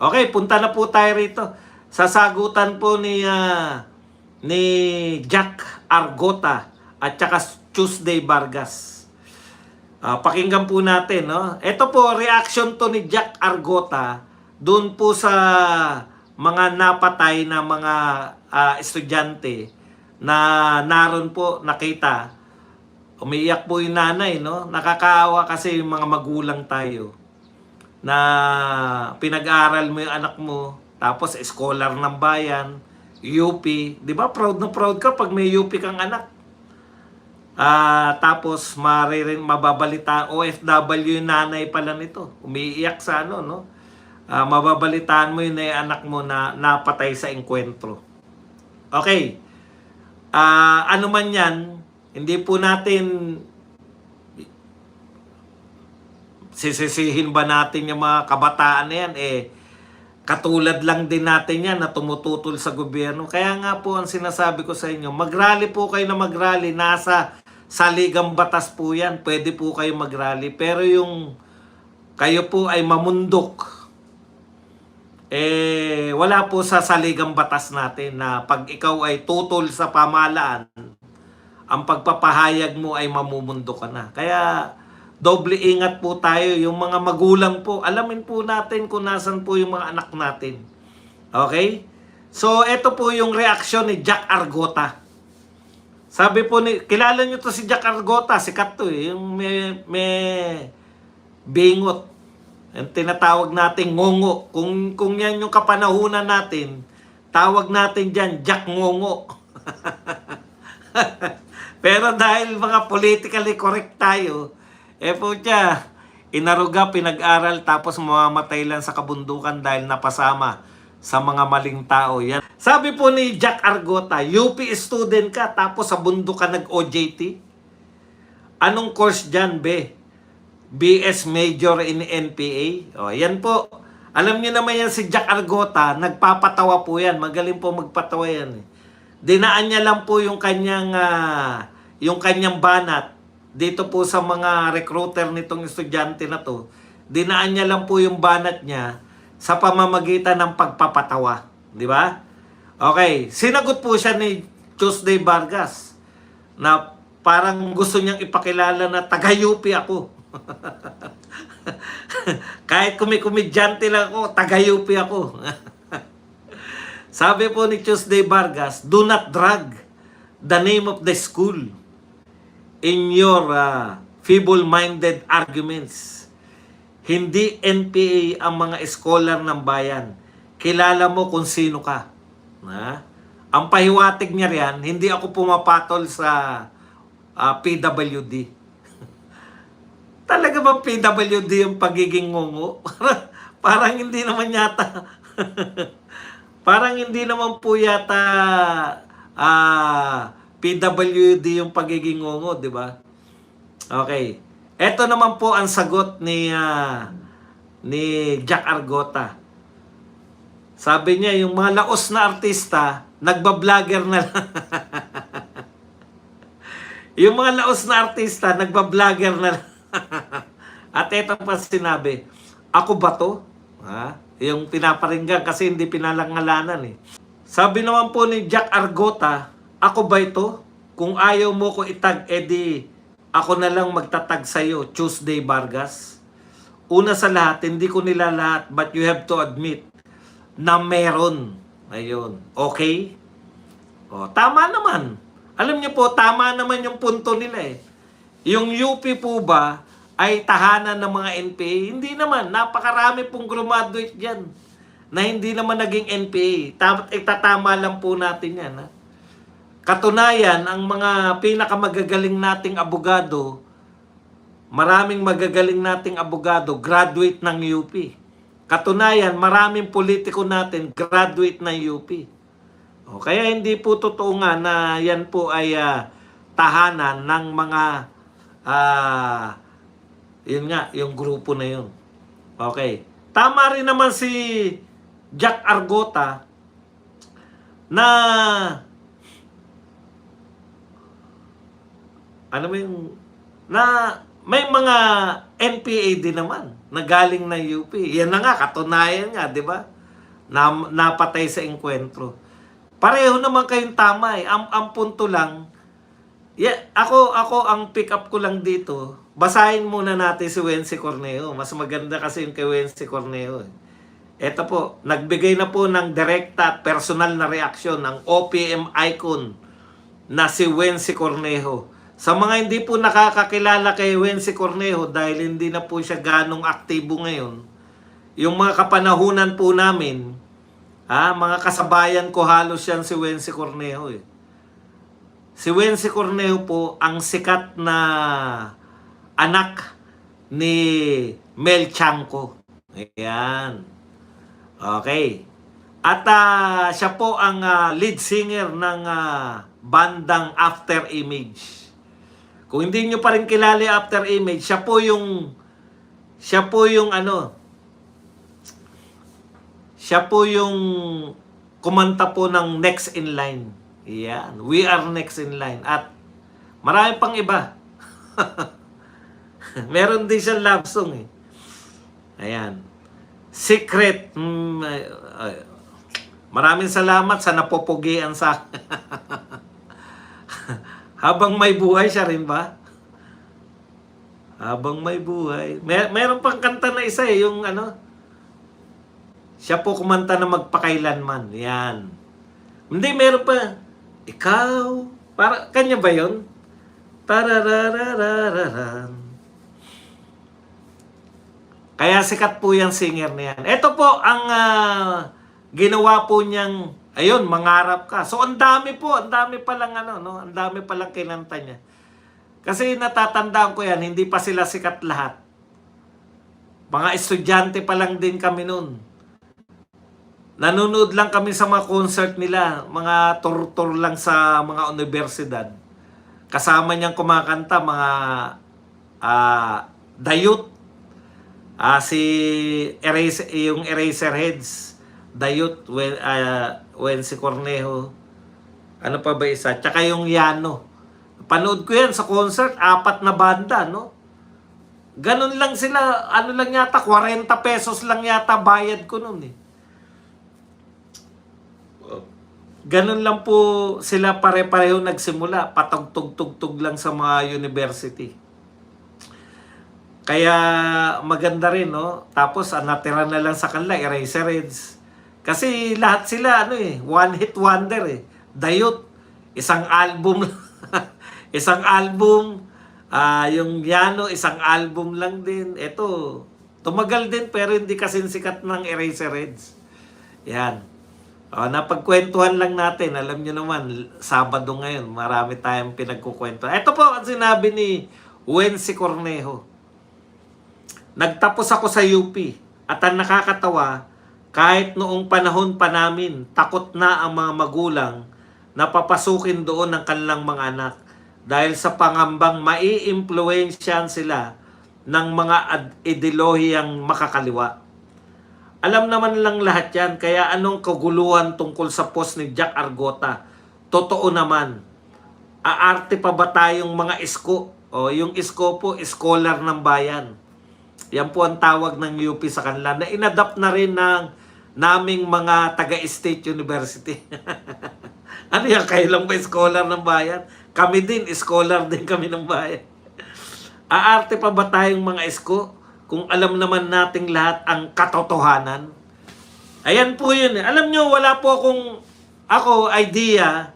Okay, punta na po tayo rito. Sasagutan po ni Jack Argota at saka Tuesday Vargas. Pakinggan po natin, no? Ito po, reaction to ni Jack Argota doon po sa mga napatay na mga estudyante na naroon po nakita. Umiiyak po yung nanay, no? Nakakaawa kasi yung mga magulang tayo na pinag-aaral mo yung anak mo, tapos scholar ng bayan, UP, di ba? Proud na proud ka pag may UP kang anak. Tapos mababalita OFW yung nanay pala nito. Umiiyak sa ano, no? Mababalitaan mo yun na yung anak mo na napatay sa engkwentro. Okay. Ano man yan, hindi po natin sisisihin ba natin yung mga kabataan na yan? Katulad lang din natin yan na tumututol sa gobyerno. Kaya nga po ang sinasabi ko sa inyo, mag-rally po kayo na mag-rally. Nasa saligang batas po yan. Pwede po kayo mag-rally. Pero yung kayo po ay mamundok, wala po sa saligang batas natin na pag ikaw ay tutol sa pamahalaan, ang pagpapahayag mo ay mamumundo ka na. Kaya doble ingat po tayo. Yung mga magulang po, alamin po natin kung nasan po yung mga anak natin. Okay? So, ito po yung reaksyon ni Jack Argota. Sabi po kilala nyo to si Jack Argota, sikat to yung may bingot. Yung tinatawag natin ngongo. Kung yan yung kapanahunan natin, tawag natin dyan, Jack Ngongo. Pero dahil mga politically correct tayo, po siya, inaruga, pinag-aral, tapos mamamatay lang sa kabundukan dahil napasama sa mga maling tao. Yan. Sabi po ni Jack Argota, UP student ka, tapos sa bundok ka nag-OJT? Anong course dyan, be? BS Major in NPA? O, yan po. Alam niyo naman yan si Jack Argota, nagpapatawa po yan. Magaling po magpatawa yan. Dinaan niya lang po yung kanyang banat dito po sa mga recruiter nitong estudyante na to. Dinaan niya lang po yung banat niya sa pamamagitan ng pagpapatawa. Di ba? Okay. Sinagot po siya ni Tuesday Vargas na parang gusto niyang ipakilala na taga-UP ako. Kahit kumikomediante lang ako, taga-UP ako. Sabi po ni Tuesday Vargas, do not drag the name of the school in your feeble-minded arguments. Hindi NPA ang mga scholar ng bayan. Kilala mo kung sino ka. Ang pahiwatig niya riyan, hindi ako pumapatol sa PWD. Talaga ba PWD yung pagiging ngungo? Parang hindi naman yata. Parang hindi naman po yata PWD yung pagiging ngungo, di ba? Okay. Ito naman po ang sagot ni Jack Argota. Sabi niya, yung mga laos na artista, nagbablogger na lang. Yung mga laos na artista, nagbablogger na lang. At ito pa sinabi, ako ba to? Yung pinaparinggan kasi hindi pinalangalanan eh. Sabi naman po ni Jack Argota, ako ba ito? Kung ayaw mo ko itag, edi ako na lang magtatag sa'yo, Tuesday Vargas. Una sa lahat, hindi ko nila lahat, but you have to admit na meron. Ayun. Okay? Tama naman. Alam niyo po, tama naman yung punto nila eh. Yung UP po ba ay tahanan ng mga NPA? Hindi naman. Napakarami pong graduate dyan na hindi naman naging NPA. Itatama lang po natin yan. Katunayan, ang mga pinakamagagaling nating abogado, maraming magagaling nating abogado, graduate ng UP. Katunayan, maraming politiko natin, graduate ng UP. Kaya hindi po totoo nga na yan po ay tahanan ng mga, yun nga, yung grupo na yun. Okay. Tama rin naman si Jack Argota na may mga NPA din naman na galing ng UP. Yan na nga, katunayan nga, di ba? Napatay sa engkwentro. Pareho naman kayong tama eh. Ang punto lang, ako ang pick up ko lang dito, basahin muna natin si Wency Cornejo. Mas maganda kasi yung kay Wency Cornejo eh. Ito po, nagbigay na po ng direkta at personal na reaksyon ng OPM icon na si Wency Cornejo. Sa mga hindi po nakakakilala kay Wency Cornejo dahil hindi na po siya ganong aktibo ngayon, yung mga kapanahunan po namin, mga kasabayan ko halos yan si Wency Cornejo eh. Si Wency Cornejo po ang sikat na anak ni Mel Chanco. Ayan. Okay. At siya po ang lead singer ng bandang After Image. Kung hindi nyo pa rin kilala yung After Image, siya po yung kumanta po ng Next in Line. Yan. We are next in line. At marami pang iba. Meron din siyang love song eh. Ayan. Secret. Maraming salamat sa napopogian sa habang may buhay siya rin ba? Habang may buhay. Meron pang kanta na isa eh, yung siya po kumanta na magpakailanman. Yan. Hindi, meron pa. Ikaw. Para, kanya ba yun? Tarararararan. Kaya sikat po yung singer na yan. Ito po ang ginawa po niyang, ayun, mangarap ka. So, ang dami palang ang dami palang kinanta niya. Kasi natatandaan ko yan, hindi pa sila sikat lahat. Mga estudyante pa lang din kami noon. Nanonood lang kami sa mga concert nila, mga tour-tour lang sa mga universidad. Kasama niyang kumakanta, mga Dayut, yung Eraserheads, Dayut, Wency Cornejo, ano pa ba isa? Tsaka yung Yano. Panood ko yan sa concert, 4 na banda, no? Ganun lang sila, lang yata, 40 pesos lang yata bayad ko nun eh. Ganun lang po sila pare-pareho nagsimula, patugtog-tugtog lang sa mga university. Kaya maganda rin, no? Tapos natira na lang sa kanila, Eraserheads. Kasi lahat sila, one hit wonder eh. Dayut, isang album isang album, yung Yano, isang album lang din. Ito, tumagal din pero hindi kasi sikat ng Eraserheads. Yan. Napagkwentuhan lang natin. Alam nyo naman, Sabado ngayon, marami tayong pinagkukwento. Ito po ang sinabi ni Wency Cornejo. Nagtapos ako sa UP at ang nakakatawa, kahit noong panahon pa namin, takot na ang mga magulang na papasukin doon ng kanilang mga anak dahil sa pangambang mai-impluwensyahan sila ng mga ideolohiyang makakaliwa. Alam naman lang lahat yan, kaya anong kaguluhan tungkol sa post ni Jack Argota? Totoo naman, aarte pa ba tayong mga isko? Yung isko po, scholar ng bayan. Yan po ang tawag ng UP sa kanila, na inadapt na rin ng naming mga taga-State University. Ano yan, kayo lang ba scholar ng bayan? Kami din, scholar din kami ng bayan. Aarte pa ba tayong mga isko? Kung alam naman nating lahat ang katotohanan. Ayan po yun. Alam nyo, wala po ako idea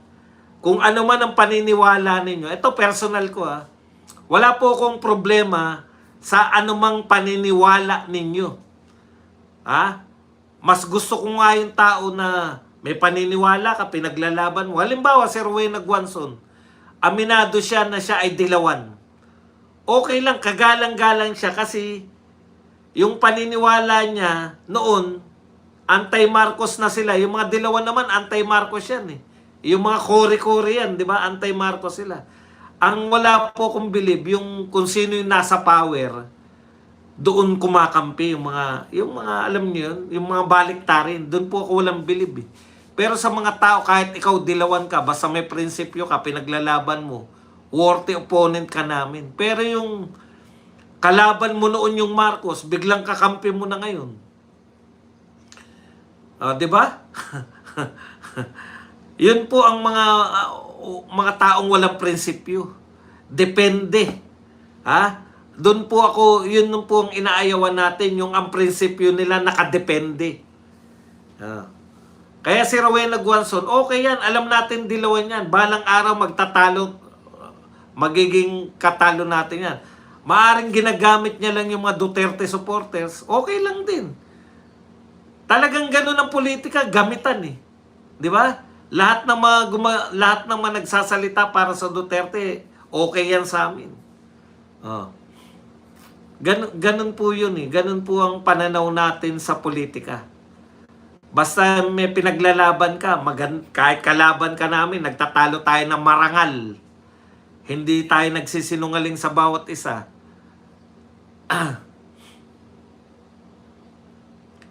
kung ano man ang paniniwala ninyo. Ito personal ko Wala po akong problema sa anumang paniniwala ninyo. Mas gusto ko nga yung tao na may paniniwala ka, pinaglalaban mo. Halimbawa, si Rowena Guanzon, aminado siya na siya ay dilawan. Okay lang, kagalang-galang siya kasi yung paniniwala niya noon, anti-Marcos na sila. Yung mga dilawan naman, anti-Marcos yan eh. Yung mga kori-kori yan, di ba? Anti-Marcos sila. Ang wala po kong believe, yung kung sino yung nasa power, doon kumakampi yung mga alam niyo yun, yung mga baliktarin. Doon po ako walang believe eh. Pero sa mga tao, kahit ikaw dilawan ka, basta may prinsipyo ka, pinaglalaban mo, worthy opponent ka namin. Pero yung Kalaban mo noon yung Marcos, biglang kakampi mo na ngayon. 'Di ba? Yun po ang mga taong walang prinsipyo. Depende. Doon po ako, yun po ang inaayawan natin, yung ang prinsipyo nila nakadepende. Kaya si Rowena Guanzon, okay yan, alam natin dilawan yan. Balang araw magtatalo, magiging katalo natin yan. Maaring ginagamit niya lang yung mga Duterte supporters, okay lang din. Talagang ganun ang politika, gamitan eh. Di ba? Lahat ng mga nagsasalita para sa Duterte, okay yan sa amin. Ganun po yun eh. Ganun po ang pananaw natin sa politika. Basta may pinaglalaban ka, kahit kalaban ka namin, nagtatalo tayo ng marangal. Hindi tayo nagsisinungaling sa bawat isa.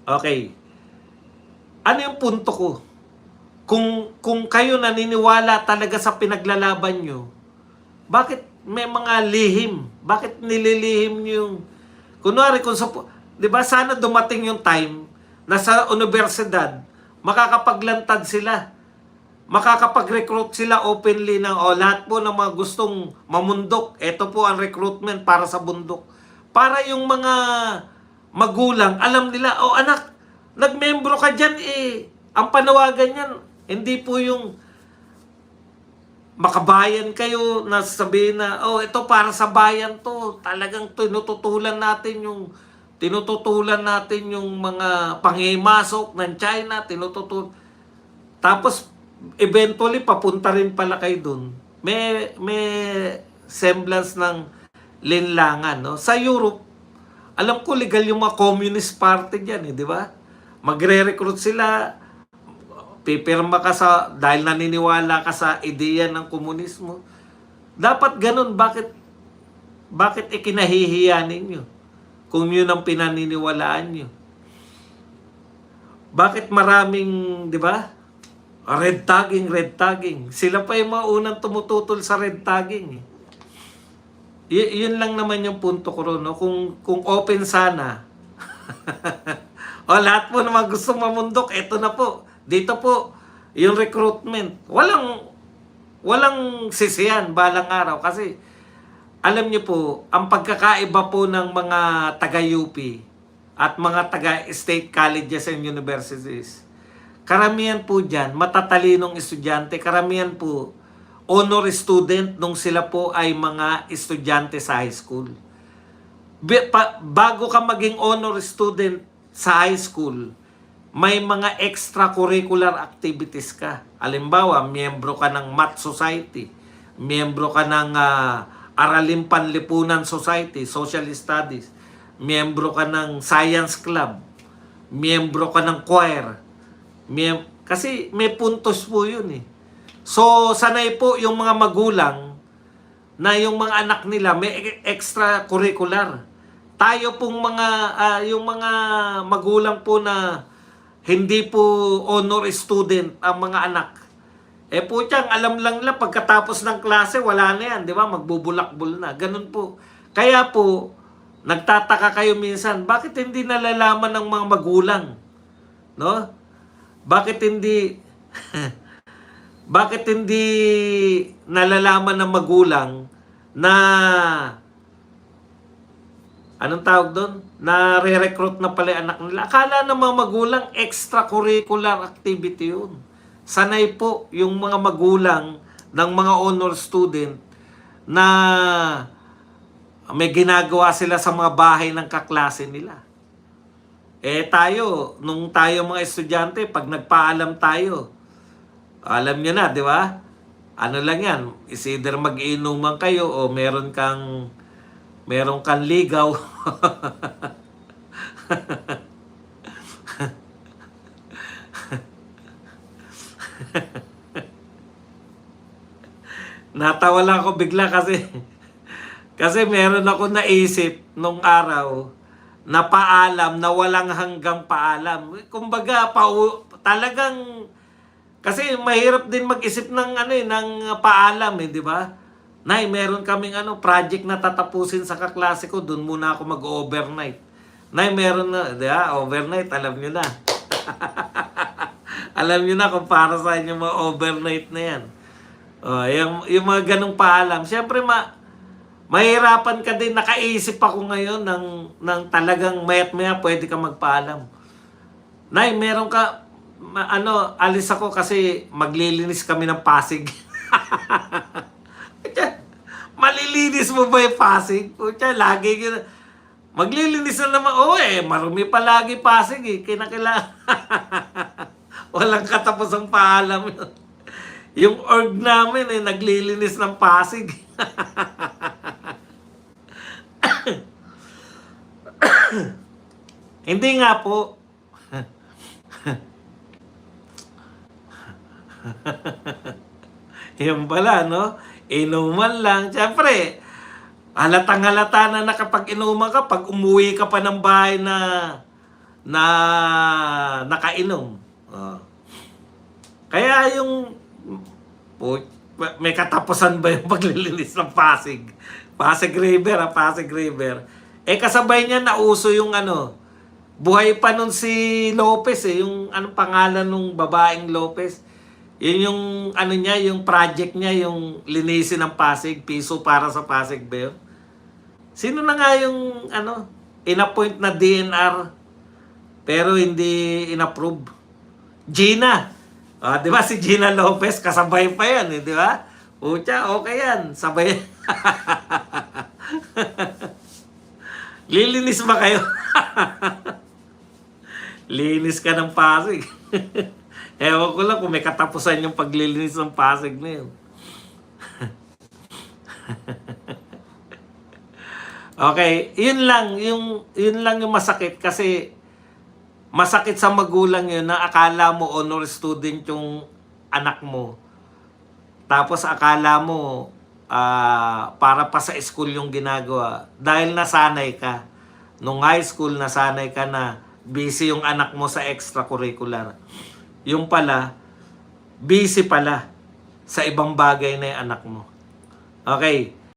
Okay. Ano yung punto ko? Kung kayo naniniwala talaga sa pinaglalaban nyo, bakit may mga lihim? Bakit nililihim nyo yung... Kunwari, di ba sana dumating yung time na sa universidad, makakapaglantad sila. Makakapag-recruit sila openly ng, lahat po ng mga gustong mamundok, ito po ang recruitment para sa bundok. Para yung mga magulang, alam nila, anak, nagmembro ka dyan ang panawagan yan, hindi po yung makabayan kayo na sabihin na, ito para sa bayan to, talagang tinututulan natin yung mga pangimasok ng China, tapos eventually papunta rin pala kayo dun. May semblance ng linlangan, no? Sa Europe, alam ko legal yung mga communist party diyan, di ba? Magre-recruit sila, pipirma ka dahil naniniwala ka sa ideya ng komunismo. Dapat ganun, bakit ikinahihiya ninyo? Kung yun ang pinaniniwalaan nyo. Bakit maraming, di ba? Red tagging. Sila pa yung mga unang tumututol sa red tagging. Yun lang naman yung punto ko ron, no? Kung open sana. Lahat po naman gustong mamundok, eto na po. Dito po, yung recruitment. Walang sisiyan balang araw. Kasi, alam niyo po, ang pagkakaiba po ng mga taga-UP at mga taga-state colleges and universities, karamihan po dyan, matatalinong estudyante, karamihan po, honor student nung sila po ay mga estudyante sa high school. Bago ka maging honor student sa high school, may mga extracurricular activities ka. Halimbawa, miyembro ka ng Math Society, miyembro ka ng Araling Panlipunan Society, Social Studies, miyembro ka ng Science Club, miyembro ka ng choir. Kasi may puntos po yun eh. So, sanay po yung mga magulang na yung mga anak nila may extracurricular. Tayo pong yung mga magulang po na hindi po honor student ang mga anak. Po tiyang alam lang nila pagkatapos ng klase, wala na yan, di ba? Magbubulakbol na. Ganun po. Kaya po, nagtataka kayo minsan, bakit hindi nalalaman ng mga magulang? No? Bakit hindi nalalaman ng magulang na anong tawag doon? Na re-recruit na pala yung anak nila. Akala ng mga magulang extracurricular activity yun. Sanay po yung mga magulang ng mga honor student na may ginagawa sila sa mga bahay ng kaklase nila. Tayo, nung tayo mga estudyante, pag nagpaalam tayo, alam nyo na, di ba? Ano lang yan, is either mag-inuman kayo o meron kang ligaw. Natawa lang ako bigla kasi meron ako naisip nung araw na paalam na walang hanggang paalam. Kumbaga, talagang kasi mahirap din mag-isip ng ng paalam, di ba? Nay, meron kaming project na tatapusin sa kaklase ko, dun muna ako mag-overnight. Nay, meron na, di ba? Overnight, alam nyo na. Alam nyo na kung para sa inyo mga overnight na yan. Yung mga ganong paalam. Siyempre, mahirapan ka din. Nakaisip ako ngayon ng talagang mayat maya pwede ka magpaalam. Nay, meron ka, alis ako kasi maglilinis kami ng Pasig. Malilinis mo ba yung Pasig? Pucha, lagi yun. Maglilinis na naman. Marumi palagi Pasig eh. Kinakailangan. Walang katapos ang paalam yun. Yung org namin naglilinis ng Pasig. Hindi nga po. Yung pala, no? Inuman lang. Siyempre, halatang halata na nakapag inuman ka, pag umuwi ka pa ng bahay na nakainom. Kaya yung may katapusan ba yung paglilinis ng Pasig? Pasig River, Pasig River. Kasabay niya nauso yung buhay pa nun si Lopez yung pangalan nung babaeng Lopez. Yun yung niya, yung project niya, yung linisin ng Pasig, piso para sa Pasig ba yun? Sino na nga yung inappoint na DNR pero hindi inapprove? Gina. Di ba si Gina Lopez, kasabay pa yan, di ba? Pucha, okay yan. Sabay. Lilinis ba kayo? Linis ka ng Pasig. Ewan ko lang kung may katapusan yung paglilinis ng Pasig na yun. Okay, yun lang yung masakit kasi masakit sa magulang yun na akala mo honor student yung anak mo. Tapos akala mo para pa sa school yung ginagawa. Dahil nasanay ka. Nung high school, nasanay ka na busy yung anak mo sa extracurricular. Yung pala, busy pala sa ibang bagay na yung anak mo. Okay.